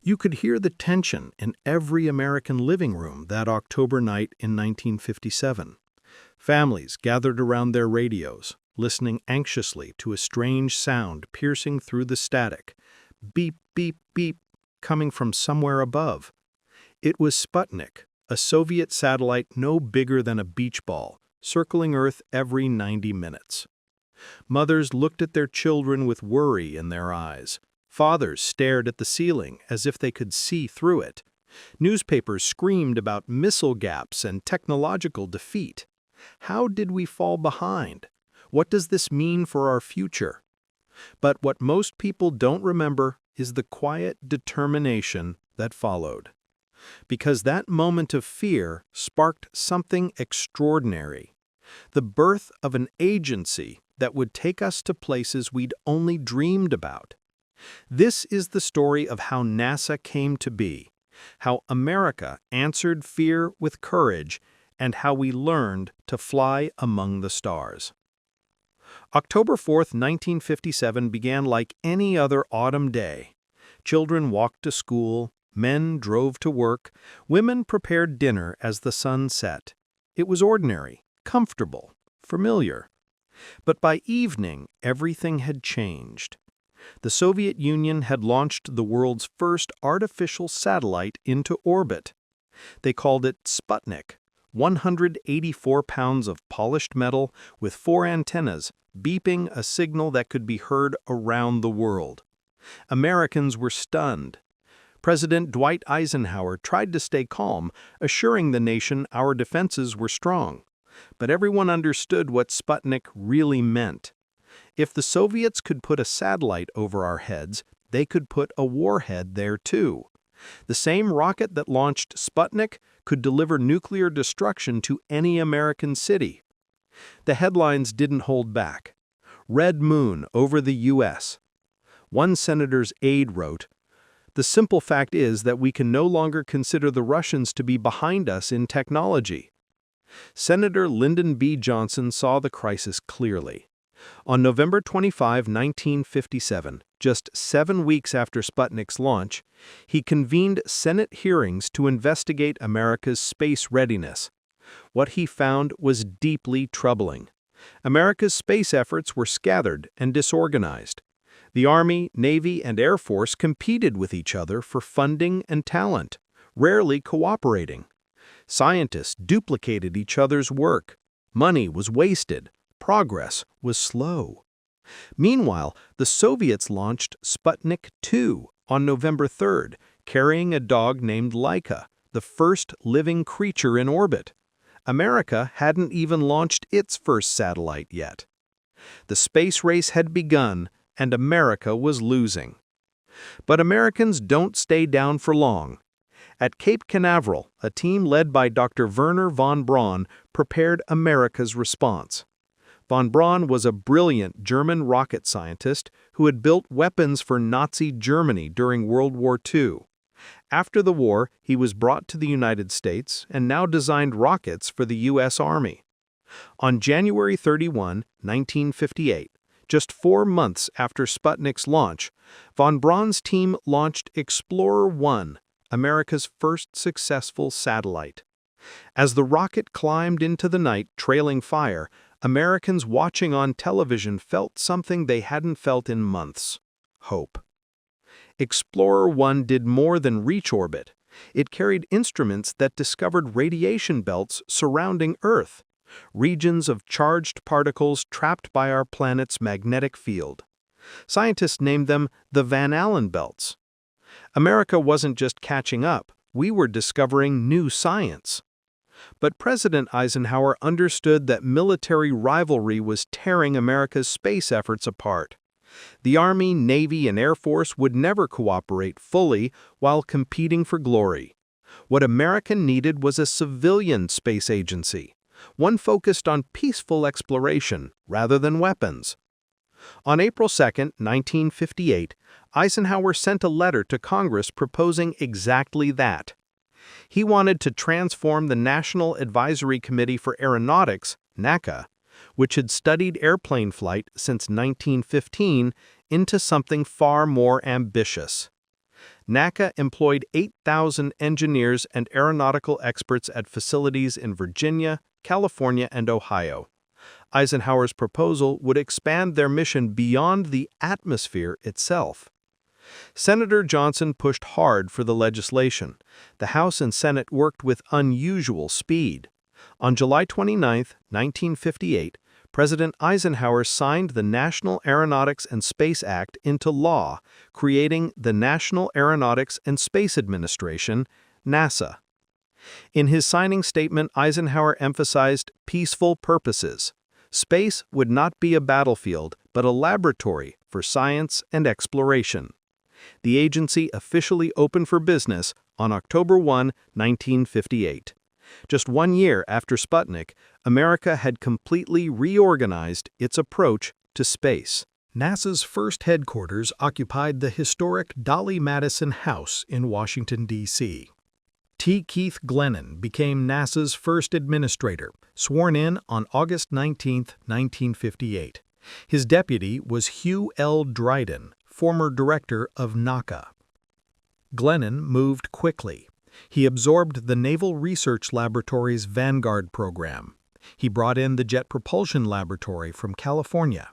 You could hear the tension in every American living room that October night in 1957. Families gathered around their radios, listening anxiously to a strange sound piercing through the static. Beep, beep, beep, coming from somewhere above. It was Sputnik, a Soviet satellite no bigger than a beach ball, circling Earth every 90 minutes. Mothers looked at their children with worry in their eyes. Fathers stared at the ceiling as if they could see through it. Newspapers screamed about missile gaps and technological defeat. How did we fall behind? What does this mean for our future? But what most people don't remember is the quiet determination that followed. Because that moment of fear sparked something extraordinary. The birth of an agency that would take us to places we'd only dreamed about. This is the story of how NASA came to be, how America answered fear with courage, and how we learned to fly among the stars. October 4th, 1957 began like any other autumn day. Children walked to school, men drove to work, women prepared dinner as the sun set. It was ordinary, comfortable, familiar. But by evening, everything had changed. The Soviet Union had launched the world's first artificial satellite into orbit. They called it Sputnik, 184 pounds of polished metal with 4 antennas, beeping a signal that could be heard around the world. Americans were stunned. President Dwight Eisenhower tried to stay calm, assuring the nation our defenses were strong. But everyone understood what Sputnik really meant. If the Soviets could put a satellite over our heads, they could put a warhead there too. The same rocket that launched Sputnik could deliver nuclear destruction to any American city. The headlines didn't hold back. Red Moon over the U.S. One senator's aide wrote, "The simple fact is that we can no longer consider the Russians to be behind us in technology." Senator Lyndon B. Johnson saw the crisis clearly. On November 25, 1957, just 7 weeks after Sputnik's launch, he convened Senate hearings to investigate America's space readiness. What he found was deeply troubling. America's space efforts were scattered and disorganized. The Army, Navy, and Air Force competed with each other for funding and talent, rarely cooperating. Scientists duplicated each other's work. Money was wasted. Progress was slow. Meanwhile, the Soviets launched Sputnik 2 on November 3rd, carrying a dog named Laika, the first living creature in orbit. America hadn't even launched its first satellite yet. The space race had begun, and America was losing. But Americans don't stay down for long. At Cape Canaveral, a team led by Dr. Wernher von Braun prepared America's response. Von Braun was a brilliant German rocket scientist who had built weapons for Nazi Germany during World War II. After the war, he was brought to the United States and now designed rockets for the U.S. Army. On January 31, 1958, just 4 months after Sputnik's launch, von Braun's team launched Explorer 1, America's first successful satellite. As the rocket climbed into the night, trailing fire, Americans watching on television felt something they hadn't felt in months: hope. Explorer 1 did more than reach orbit. It carried instruments that discovered radiation belts surrounding Earth, regions of charged particles trapped by our planet's magnetic field. Scientists named them the Van Allen belts. America wasn't just catching up, we were discovering new science. But President Eisenhower understood that military rivalry was tearing America's space efforts apart. The Army, Navy, and Air Force would never cooperate fully while competing for glory. What America needed was a civilian space agency, one focused on peaceful exploration rather than weapons. On April 2, 1958, Eisenhower sent a letter to Congress proposing exactly that. He wanted to transform the National Advisory Committee for Aeronautics, NACA, which had studied airplane flight since 1915, into something far more ambitious. NACA employed 8,000 engineers and aeronautical experts at facilities in Virginia, California, and Ohio. Eisenhower's proposal would expand their mission beyond the atmosphere itself. Senator Johnson pushed hard for the legislation. The House and Senate worked with unusual speed. On July 29, 1958, President Eisenhower signed the National Aeronautics and Space Act into law, creating the National Aeronautics and Space Administration, NASA. In his signing statement, Eisenhower emphasized peaceful purposes. Space would not be a battlefield, but a laboratory for science and exploration. The agency officially opened for business on October 1, 1958. Just 1 year after Sputnik, America had completely reorganized its approach to space. NASA's first headquarters occupied the historic Dolly Madison House in Washington, D.C. T. Keith Glennon became NASA's first administrator, sworn in on August 19, 1958. His deputy was Hugh L. Dryden, former director of NACA. Glennon moved quickly. He absorbed the Naval Research Laboratory's Vanguard program. He brought in the Jet Propulsion Laboratory from California.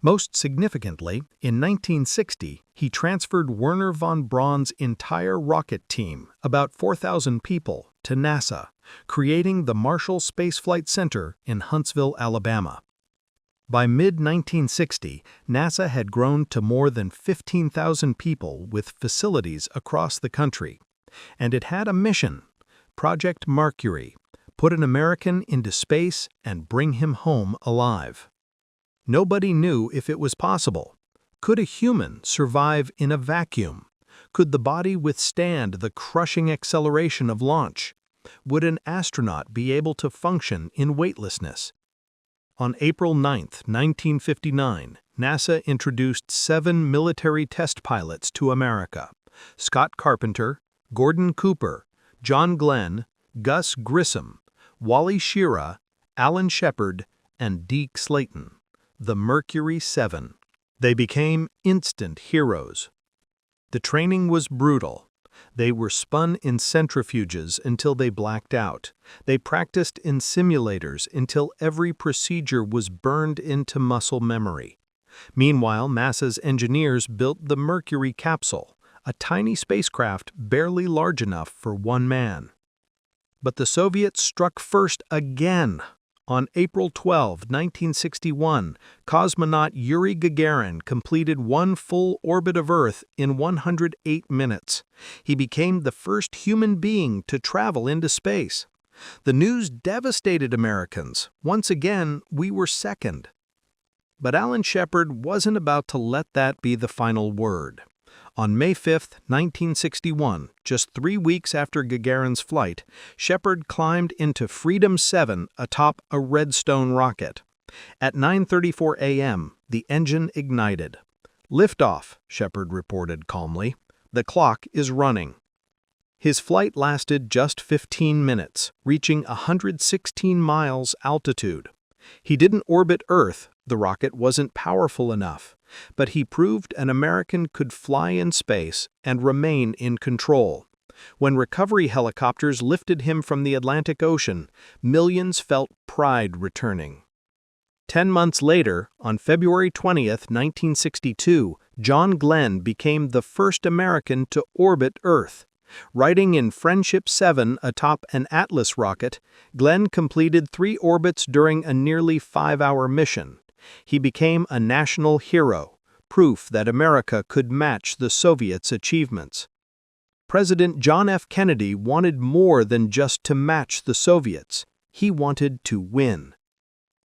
Most significantly, in 1960, he transferred Wernher von Braun's entire rocket team, about 4,000 people, to NASA, creating the Marshall Space Flight Center in Huntsville, Alabama. By mid-1960, NASA had grown to more than 15,000 people with facilities across the country. And it had a mission, Project Mercury, put an American into space and bring him home alive. Nobody knew if it was possible. Could a human survive in a vacuum? Could the body withstand the crushing acceleration of launch? Would an astronaut be able to function in weightlessness? On April 9, 1959, NASA introduced 7 military test pilots to America: Scott Carpenter, Gordon Cooper, John Glenn, Gus Grissom, Wally Schirra, Alan Shepard, and Deke Slayton. The Mercury 7. They became instant heroes. The training was brutal. They were spun in centrifuges until they blacked out. They practiced in simulators until every procedure was burned into muscle memory. Meanwhile, NASA's engineers built the Mercury capsule, a tiny spacecraft barely large enough for one man. But the Soviets struck first again. On April 12, 1961, cosmonaut Yuri Gagarin completed one full orbit of Earth in 108 minutes. He became the first human being to travel into space. The news devastated Americans. Once again, we were second. But Alan Shepard wasn't about to let that be the final word. On May 5, 1961, just 3 weeks after Gagarin's flight, Shepard climbed into Freedom 7 atop a Redstone rocket. At 9:34 a.m., the engine ignited. "Liftoff," Shepard reported calmly. "The clock is running." His flight lasted just 15 minutes, reaching 116 miles altitude. He didn't orbit Earth, the rocket wasn't powerful enough, but he proved an American could fly in space and remain in control. When recovery helicopters lifted him from the Atlantic Ocean, millions felt pride returning. 10 months later, on February 20, 1962, John Glenn became the first American to orbit Earth. Riding in Friendship 7 atop an Atlas rocket, Glenn completed 3 orbits during a nearly 5-hour mission. He became a national hero, proof that America could match the Soviets' achievements. President John F. Kennedy wanted more than just to match the Soviets. He wanted to win.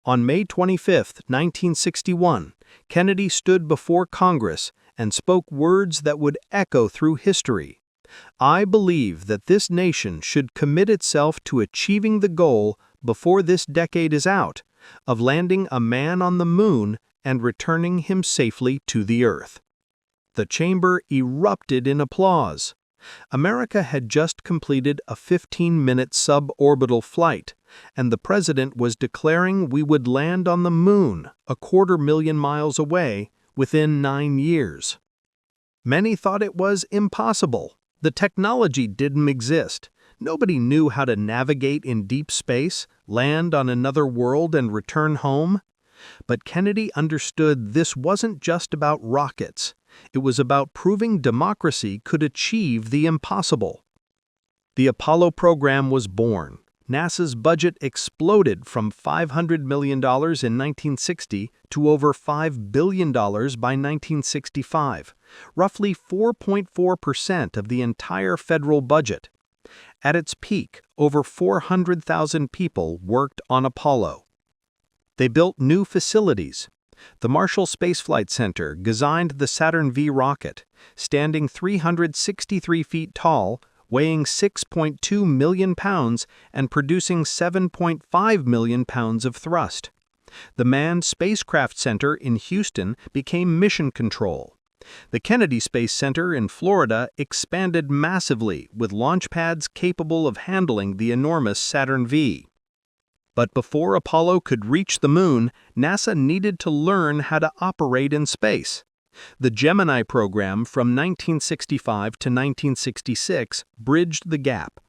On May 25, 1961, Kennedy stood before Congress and spoke words that would echo through history. "I believe that this nation should commit itself to achieving the goal before this decade is out of landing a man on the moon and returning him safely to the Earth." The chamber erupted in applause. America had just completed a 15-minute suborbital flight, and the president was declaring we would land on the moon, 250,000 miles away, within 9 years. Many thought it was impossible. The technology didn't exist. Nobody knew how to navigate in deep space, land on another world, and return home. But Kennedy understood this wasn't just about rockets. It was about proving democracy could achieve the impossible. The Apollo program was born. NASA's budget exploded from $500 million in 1960 to over $5 billion by 1965, roughly 4.4% of the entire federal budget. At its peak, over 400,000 people worked on Apollo. They built new facilities. The Marshall Space Flight Center designed the Saturn V rocket, standing 363 feet tall, weighing 6.2 million pounds and producing 7.5 million pounds of thrust. The Manned Spacecraft Center in Houston became Mission Control. The Kennedy Space Center in Florida expanded massively with launch pads capable of handling the enormous Saturn V. But before Apollo could reach the moon, NASA needed to learn how to operate in space. The Gemini program from 1965 to 1966 bridged the gap.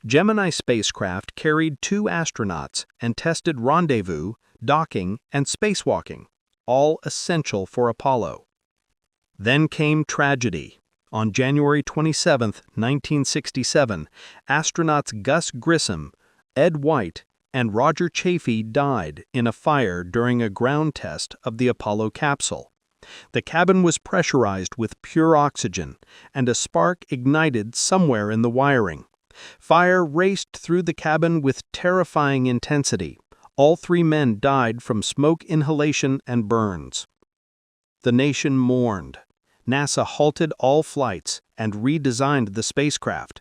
Gemini spacecraft carried 2 astronauts and tested rendezvous, docking, and spacewalking, all essential for Apollo. Then came tragedy. On January 27, 1967, astronauts Gus Grissom, Ed White, and Roger Chaffee died in a fire during a ground test of the Apollo capsule. The cabin was pressurized with pure oxygen, and a spark ignited somewhere in the wiring. Fire raced through the cabin with terrifying intensity. All 3 men died from smoke inhalation and burns. The nation mourned. NASA halted all flights and redesigned the spacecraft.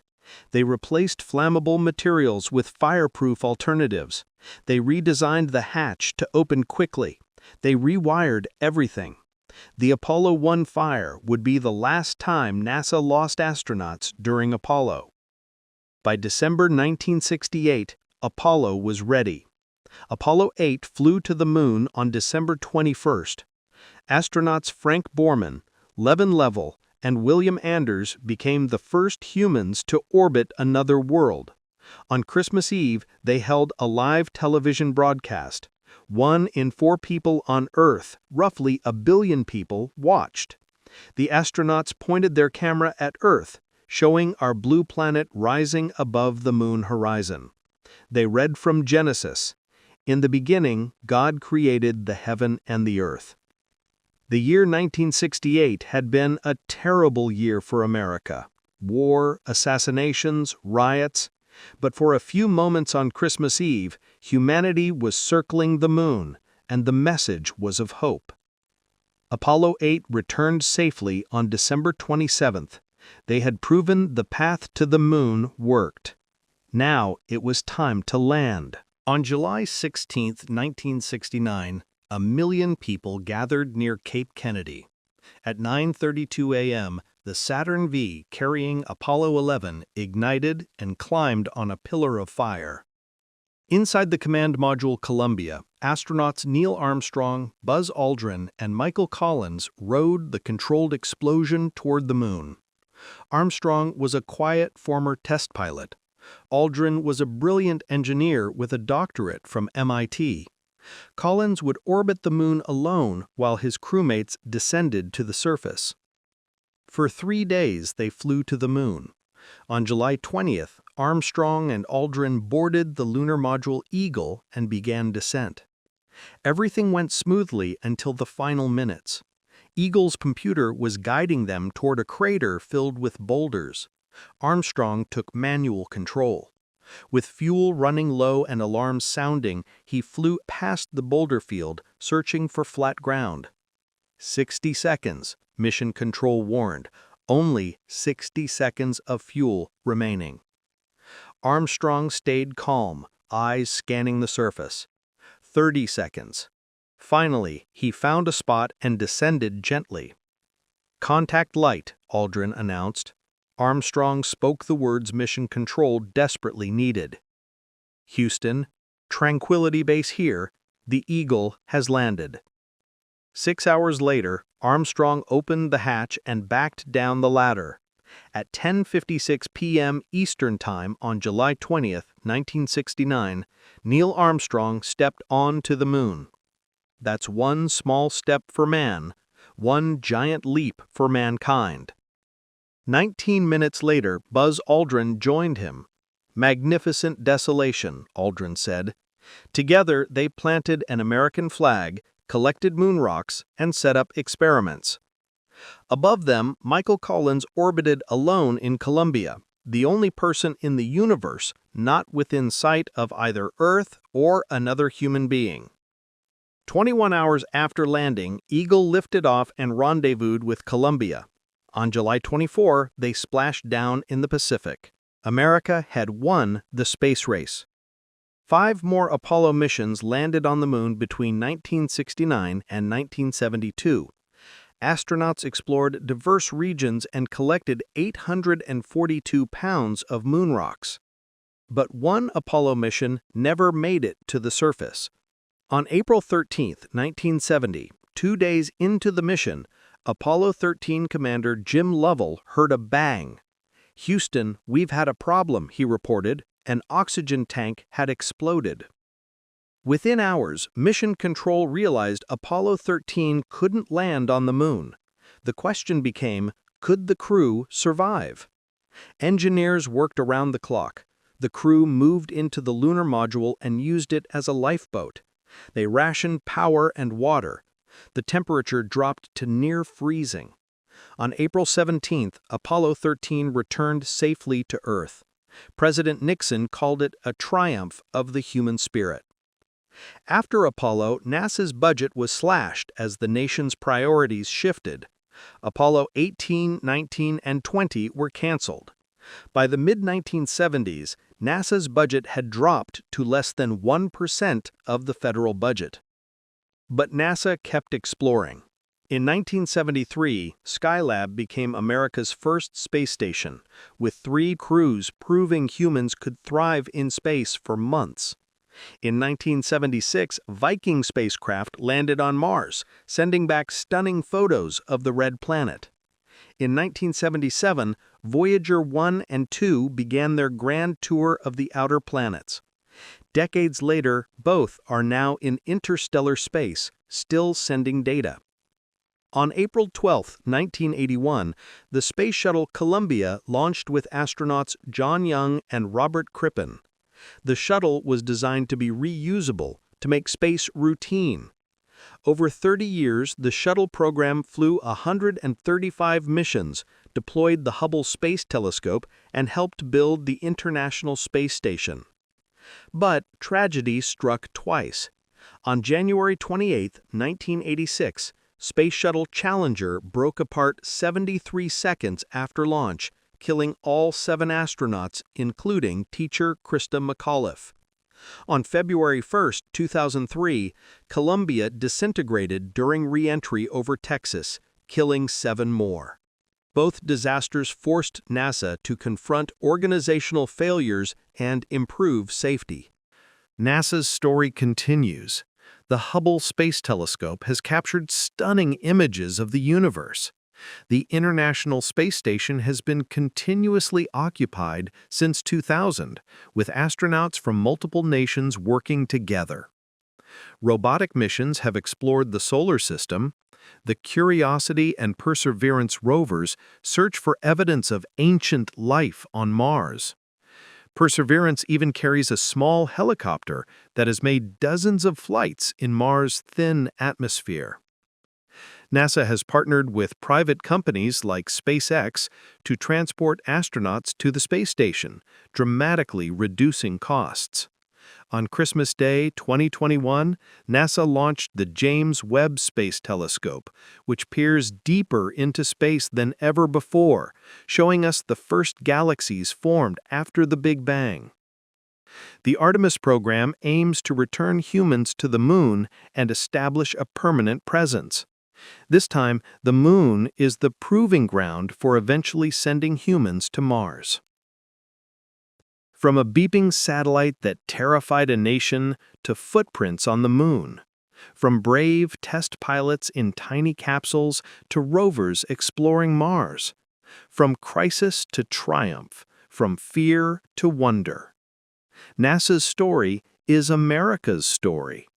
They replaced flammable materials with fireproof alternatives. They redesigned the hatch to open quickly. They rewired everything. The Apollo 1 fire would be the last time NASA lost astronauts during Apollo. By December 1968, Apollo was ready. Apollo 8 flew to the moon on December 21st. Astronauts Frank Borman, Levin Level, and William Anders became the first humans to orbit another world. On Christmas Eve, they held a live television broadcast. 1 in 4 people on Earth, roughly 1 billion people, watched. The astronauts pointed their camera at Earth, showing our blue planet rising above the moon horizon. They read from Genesis, "In the beginning, God created the heaven and the earth." The year 1968 had been a terrible year for America. War, assassinations, riots. But for a few moments on Christmas Eve, humanity was circling the moon, and the message was of hope. Apollo 8 returned safely on December 27th. They had proven the path to the moon worked. Now it was time to land. On July 16, 1969, 1 million people gathered near Cape Kennedy. At 9:32 a.m., the Saturn V carrying Apollo 11 ignited and climbed on a pillar of fire. Inside the command module Columbia, astronauts Neil Armstrong, Buzz Aldrin, and Michael Collins rode the controlled explosion toward the moon. Armstrong was a quiet former test pilot. Aldrin was a brilliant engineer with a doctorate from MIT. Collins would orbit the moon alone while his crewmates descended to the surface. For 3 days they flew to the moon. On July 20th, Armstrong and Aldrin boarded the lunar module Eagle and began descent. Everything went smoothly until the final minutes. Eagle's computer was guiding them toward a crater filled with boulders. Armstrong took manual control. With fuel running low and alarms sounding, he flew past the boulder field, searching for flat ground. 60 seconds, Mission Control warned. Only 60 seconds of fuel remaining. Armstrong stayed calm, eyes scanning the surface. 30 seconds. Finally, he found a spot and descended gently. "Contact light," Aldrin announced. Armstrong spoke the words Mission Control desperately needed. "Houston, Tranquility Base here. The Eagle has landed." 6 hours later, Armstrong opened the hatch and backed down the ladder. At 10:56 p.m. Eastern Time on July 20, 1969, Neil Armstrong stepped onto the moon. That's one small step for man, one giant leap for mankind. 19 minutes later, Buzz Aldrin joined him. "Magnificent desolation," Aldrin said. Together, they planted an American flag, collected moon rocks, and set up experiments. Above them, Michael Collins orbited alone in Columbia, the only person in the universe not within sight of either Earth or another human being. 21 hours after landing, Eagle lifted off and rendezvoused with Columbia. On July 24, they splashed down in the Pacific. America had won the space race. 5 more Apollo missions landed on the moon between 1969 and 1972. Astronauts explored diverse regions and collected 842 pounds of moon rocks. But one Apollo mission never made it to the surface. On April 13, 1970, 2 days into the mission, Apollo 13 Commander Jim Lovell heard a bang. "Houston, we've had a problem," he reported. An oxygen tank had exploded. Within hours, Mission Control realized Apollo 13 couldn't land on the moon. The question became, could the crew survive? Engineers worked around the clock. The crew moved into the lunar module and used it as a lifeboat. They rationed power and water. The temperature dropped to near freezing. On April 17, Apollo 13 returned safely to Earth. President Nixon called it a triumph of the human spirit. After Apollo, NASA's budget was slashed as the nation's priorities shifted. Apollo 18, 19, and 20 were canceled. By the mid-1970s, NASA's budget had dropped to less than 1% of the federal budget. But NASA kept exploring. In 1973, Skylab became America's first space station, with 3 crews proving humans could thrive in space for months. In 1976, Viking spacecraft landed on Mars, sending back stunning photos of the red planet. In 1977, Voyager 1 and 2 began their grand tour of the outer planets. Decades later, both are now in interstellar space, still sending data. On April 12, 1981, the Space Shuttle Columbia launched with astronauts John Young and Robert Crippen. The shuttle was designed to be reusable, to make space routine. Over 30 years, the shuttle program flew 135 missions, deployed the Hubble Space Telescope, and helped build the International Space Station. But tragedy struck twice. On January 28, 1986, Space Shuttle Challenger broke apart 73 seconds after launch, killing all 7 astronauts, including teacher Krista McAuliffe. On February 1, 2003, Columbia disintegrated during re-entry over Texas, killing 7 more. Both disasters forced NASA to confront organizational failures and improve safety. NASA's story continues. The Hubble Space Telescope has captured stunning images of the universe. The International Space Station has been continuously occupied since 2000, with astronauts from multiple nations working together. Robotic missions have explored the solar system. The Curiosity and Perseverance rovers search for evidence of ancient life on Mars. Perseverance even carries a small helicopter that has made dozens of flights in Mars' thin atmosphere. NASA has partnered with private companies like SpaceX to transport astronauts to the space station, dramatically reducing costs. On Christmas Day 2021, NASA launched the James Webb Space Telescope, which peers deeper into space than ever before, showing us the first galaxies formed after the Big Bang. The Artemis program aims to return humans to the moon and establish a permanent presence. This time, the moon is the proving ground for eventually sending humans to Mars. From a beeping satellite that terrified a nation to footprints on the moon, From brave test pilots in tiny capsules to rovers exploring Mars. From crisis to triumph, from fear to wonder. NASA's story is America's story.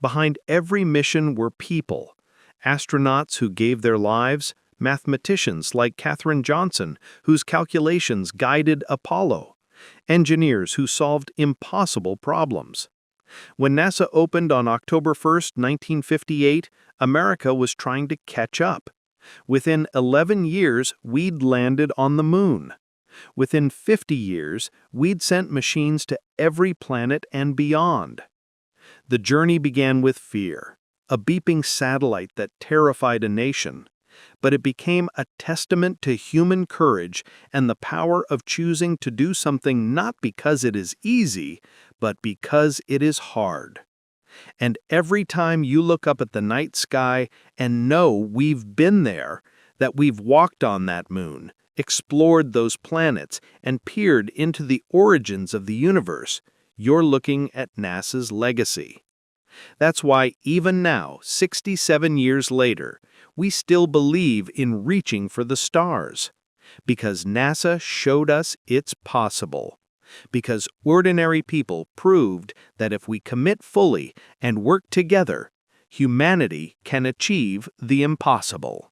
Behind every mission were people, astronauts who gave their lives, mathematicians like Katherine Johnson, whose calculations guided Apollo, engineers who solved impossible problems. When NASA opened on October 1, 1958, America was trying to catch up. Within 11 years, we'd landed on the moon. Within 50 years, we'd sent machines to every planet and beyond. The journey began with fear, a beeping satellite that terrified a nation. But it became a testament to human courage and the power of choosing to do something not because it is easy, but because it is hard. And every time you look up at the night sky and know we've been there, that we've walked on that moon, explored those planets, and peered into the origins of the universe, you're looking at NASA's legacy. That's why even now, 67 years later, we still believe in reaching for the stars. Because NASA showed us it's possible. Because ordinary people proved that if we commit fully and work together, humanity can achieve the impossible.